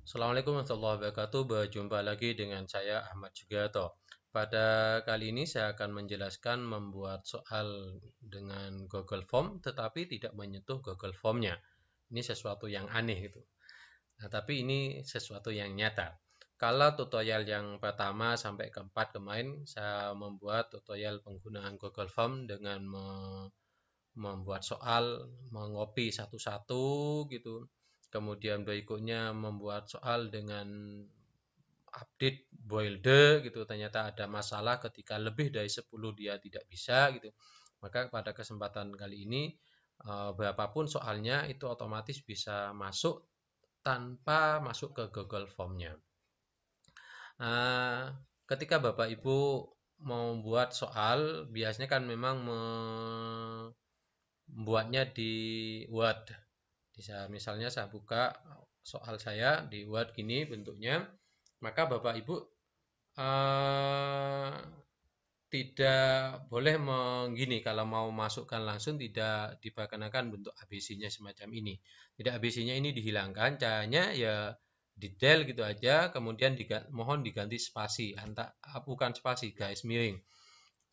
Assalamualaikum warahmatullahi wabarakatuh. Berjumpa lagi dengan saya Ahmad Jugato. Pada kali ini saya akan menjelaskan membuat soal dengan Google Form, tetapi tidak menyentuh Google Form-nya. Ini sesuatu yang aneh gitu. Nah, tapi ini sesuatu yang nyata. Kalau tutorial yang pertama sampai keempat kemarin, saya membuat tutorial penggunaan Google Form dengan membuat soal, mengopi satu-satu gitu. Kemudian berikutnya membuat soal dengan update boiled gitu. Ternyata ada masalah ketika lebih dari 10 dia tidak bisa gitu. Maka pada kesempatan kali ini berapapun soalnya itu otomatis bisa masuk tanpa masuk ke Google Form-nya. Nah, ketika Bapak Ibu mau buat soal, biasanya kan memang membuatnya di Word. Misalnya saya buka soal saya di Word gini bentuknya, maka Bapak Ibu eh, tidak boleh menggini kalau mau masukkan langsung tidak diperkenakan bentuk ABC-nya semacam ini. Tidak ABC-nya ini dihilangkan, caranya ya detail gitu aja, kemudian mohon diganti spasi, bukan spasi, garis miring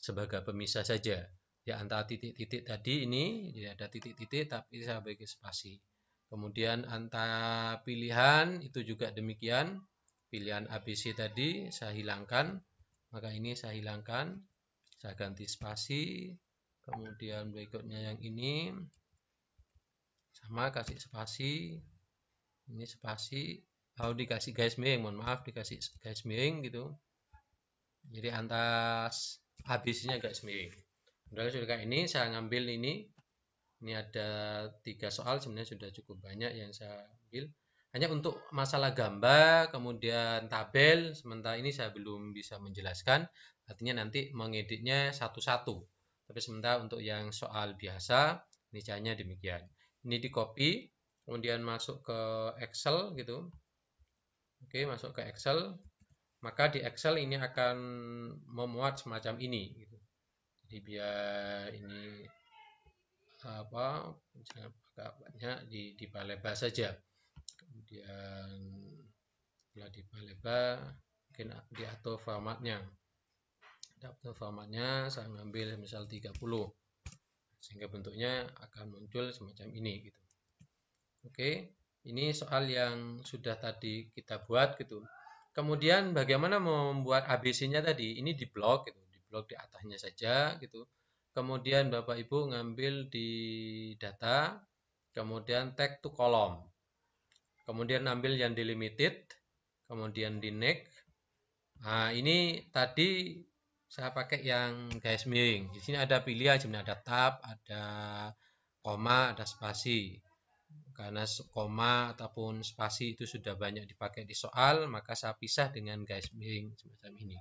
sebagai pemisah saja. Ya antara titik-titik tadi ini tidak ada titik-titik tapi saya bagi spasi. Kemudian antara pilihan itu juga demikian. Pilihan ABC tadi saya hilangkan, maka ini saya hilangkan, saya ganti spasi. Kemudian berikutnya yang ini sama kasih spasi, ini spasi. Kalau dikasih garis miring, mohon maaf dikasih garis miring gitu. Jadi atas ABC-nya garis miring. Udah sudah kayak ini saya ngambil ini. Ini ada 3 soal sebenarnya sudah cukup banyak yang saya ambil. Hanya untuk masalah gambar, kemudian tabel, sementara ini saya belum bisa menjelaskan. Artinya nanti mengeditnya satu-satu. Tapi sementara untuk yang soal biasa, ini caranya demikian. Ini di copy, kemudian masuk ke Excel gitu. Oke, masuk ke Excel. Maka di Excel ini akan memuat semacam ini. Gitu. Jadi biar ini apa jangan agak banyak di lebar saja, kemudian setelah lebar mungkin diatur formatnya saya ngambil misal 30 sehingga bentuknya akan muncul semacam ini gitu. Oke, ini soal yang sudah tadi kita buat gitu. Kemudian bagaimana membuat ABC-nya tadi? Ini di blok gitu, di blok di atasnya saja gitu. Kemudian Bapak Ibu ngambil di data, kemudian tag to column. Kemudian ambil yang delimited, kemudian di next. Nah, ini tadi saya pakai yang garis miring. Di sini ada pilihan, sebenarnya ada tab, ada koma, ada spasi. Karena koma ataupun spasi itu sudah banyak dipakai di soal, maka saya pisah dengan garis miring semacam ini.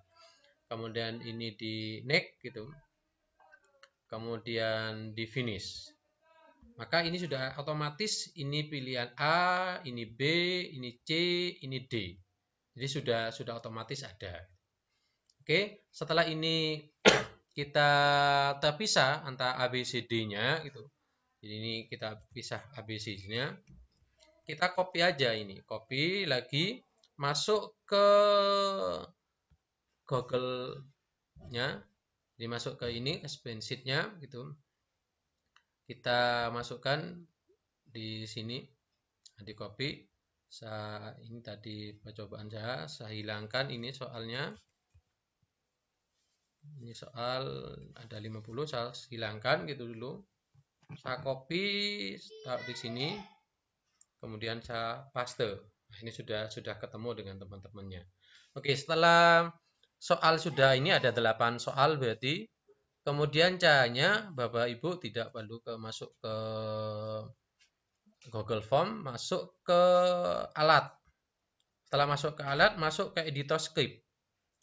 Kemudian ini di next gitu. Kemudian di finish. Maka ini sudah otomatis ini pilihan A, ini B, ini C, ini D. Jadi sudah otomatis ada. Oke, setelah ini kita terpisah antara A, B, C, D-nya gitu. Jadi ini kita pisah A, B, C-nya. Kita copy aja ini, copy lagi masuk ke Google-nya. Dimasuk ke ini, ke spreadsheet-nya gitu. Kita masukkan di sini, di copy. Ini tadi percobaan saya hilangkan ini soalnya. Ini soal ada 50, saya hilangkan gitu dulu. Saya copy, taruh di sini, kemudian saya paste. Nah, ini sudah ketemu dengan teman-temannya. Oke, setelah soal sudah ini ada 8 soal berarti. Kemudian caranya Bapak Ibu tidak perlu masuk ke Google Form, masuk ke alat. Setelah masuk ke alat, masuk ke editor script.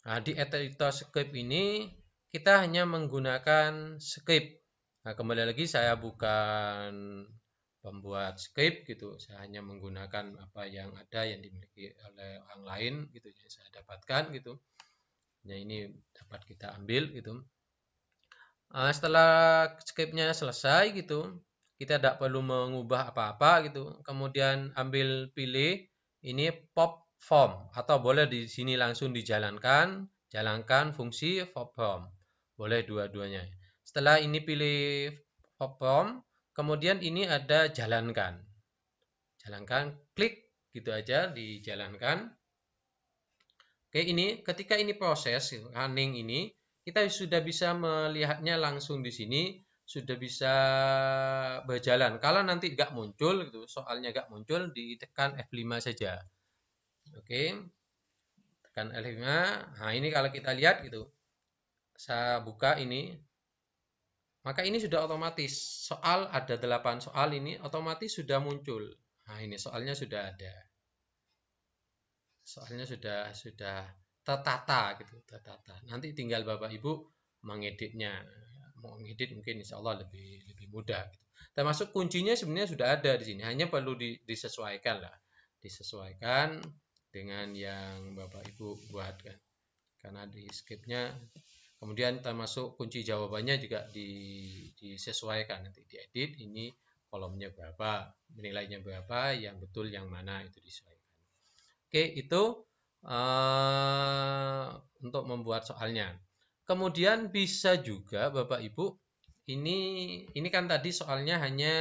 Nah, di editor script ini kita hanya menggunakan script. Nah, kembali lagi saya bukan pembuat script gitu. Saya hanya menggunakan apa yang ada yang dimiliki oleh orang lain gitu yang saya dapatkan gitu. Nah, ini dapat kita ambil gitu. Setelah scriptnya selesai gitu, kita tidak perlu mengubah apa-apa gitu. Kemudian pilih ini pop form, atau boleh di sini langsung dijalankan, jalankan fungsi pop form. Boleh dua-duanya. Setelah ini pilih pop form, kemudian ini ada jalankan. Jalankan, klik gitu aja dijalankan. Oke, ini ketika ini proses running ini, kita sudah bisa melihatnya langsung di sini, sudah bisa berjalan. Kalau nanti nggak muncul gitu, soalnya nggak muncul, ditekan F5 saja. Oke, tekan F5. Nah, ini kalau kita lihat gitu, saya buka ini, maka ini sudah otomatis. Soal ada 8 soal ini otomatis sudah muncul. Nah, ini soalnya sudah ada. Soalnya sudah tertata gitu, tertata. Nanti tinggal Bapak Ibu mengeditnya. Mau ngedit mungkin insya Allah lebih mudah gitu. Termasuk kuncinya sebenarnya sudah ada di sini, hanya perlu disesuaikan lah. Disesuaikan dengan yang Bapak Ibu buat kan. Karena di scriptnya kemudian termasuk kunci jawabannya juga disesuaikan, nanti diedit ini kolomnya berapa, nilainya berapa, yang betul yang mana itu disesuaikan. Oke, itu untuk membuat soalnya. Kemudian bisa juga Bapak Ibu, ini kan tadi soalnya hanya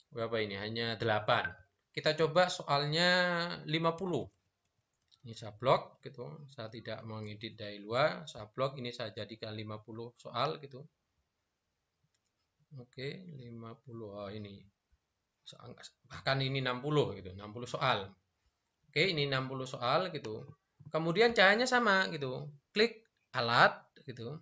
berapa ini? Hanya 8. Kita coba soalnya 50. Ini saya blok gitu. Saya tidak mengedit dari luar, saya blok, ini saya jadikan 50 soal gitu. Oke, 50. Oh, ini. Bahkan ini 60 gitu, 60 soal. Oke, ini 60 soal gitu. Kemudian caranya sama gitu. Klik alat gitu.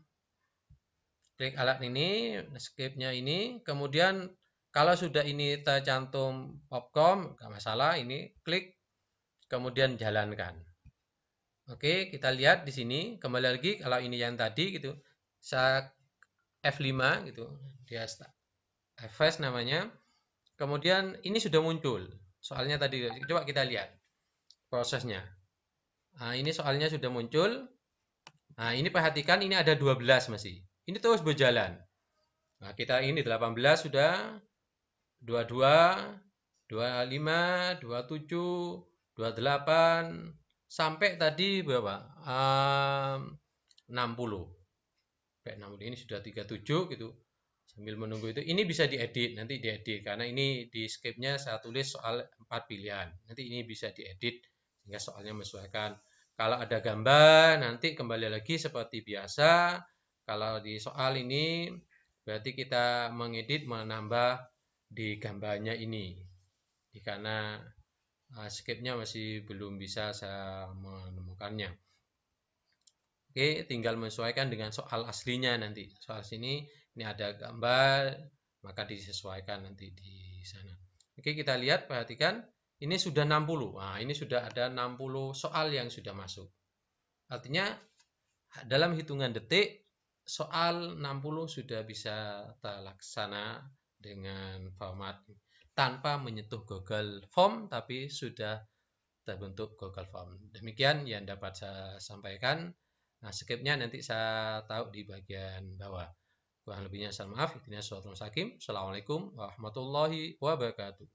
Klik alat ini, escape-nya ini. Kemudian kalau sudah ini tercantum popcom, nggak masalah. Ini klik, kemudian jalankan. Oke, kita lihat di sini. Kembali lagi, kalau ini yang tadi gitu. Saya F5 gitu. Dia refresh namanya. Kemudian ini sudah muncul. Soalnya tadi, coba kita lihat prosesnya. Nah, ini soalnya sudah muncul. Nah, ini perhatikan, ini ada 12 masih. Ini terus berjalan. Nah, kita ini 18 sudah, 22, 25, 27, 28, sampai tadi berapa? 60. Sampai 60. Ini sudah 37 gitu. Sambil menunggu itu, ini bisa diedit, nanti diedit. Karena ini di scriptnya saya tulis soal 4 pilihan. Nanti ini bisa diedit sehingga soalnya menyesuaikan. Kalau ada gambar, nanti kembali lagi seperti biasa. Kalau di soal ini, berarti kita mengedit, menambah di gambarnya ini. Karena scriptnya masih belum bisa saya menemukannya. Oke, tinggal menyesuaikan dengan soal aslinya nanti. Soal sini, ini ada gambar, maka disesuaikan nanti di sana. Oke, kita lihat, perhatikan. Ini sudah 60. Nah, ini sudah ada 60 soal yang sudah masuk. Artinya dalam hitungan detik soal 60 sudah bisa terlaksana dengan format tanpa menyentuh Google Form, tapi sudah terbentuk Google Form. Demikian yang dapat saya sampaikan. Nah, scriptnya nanti saya taruh di bagian bawah. Kurang lebihnya saya maaf. Assalamualaikum warahmatullahi wabarakatuh.